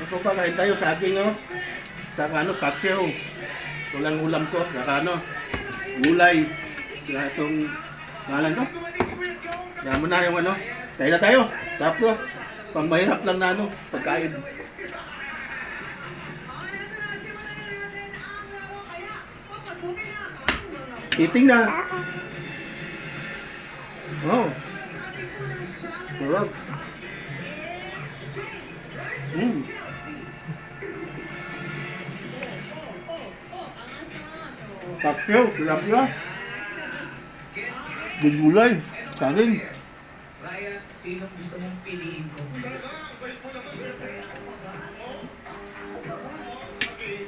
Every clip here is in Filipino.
Ito pa, kain tayo sa aking, oh. Sa ano, paksiw. Tulang ulam ko, saka ano, gulay. Saka itong, ngalan ko. Kaya mo na yung ano, kain na tayo. Tapos, pangmahirap lang na ano, pagkain. Eating na. Oh. Sarap. Paksiw, tilapia. Gulay, saging. Ryan, sino gusto mong piliin ko?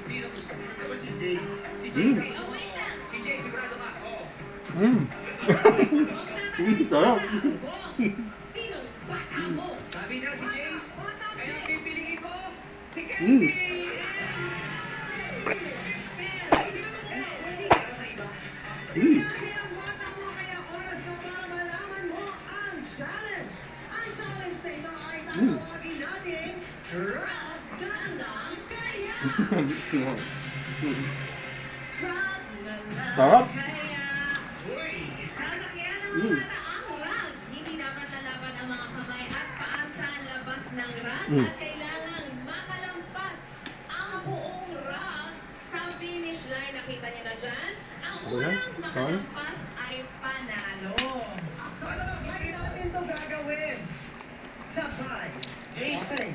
Sino gusto mo? Si Jay. Si Jay, si Jay, sigurado ka. Sarap. Sinong bata mo? Sabi niya si Jace, kaya pipiliin ko si Kenzie! Kasi ang bata mo kaya oras na para malaman mo ang challenge. Ang challenge na ito ay tatawagin natin Rag na lang kaya! Rag na lang Sarap. kaya! Sasakyan ng mga bata ang rag. Hindi dapat lalaban ang mga kamay at paa sa labas ng rag at kailangang makalampas ang buong rag sa finish line. Nakita niyo na dyan? Ang unang makalampas ay panalo. Sabay natin ito gagawin. Sabay. Jace, Okay.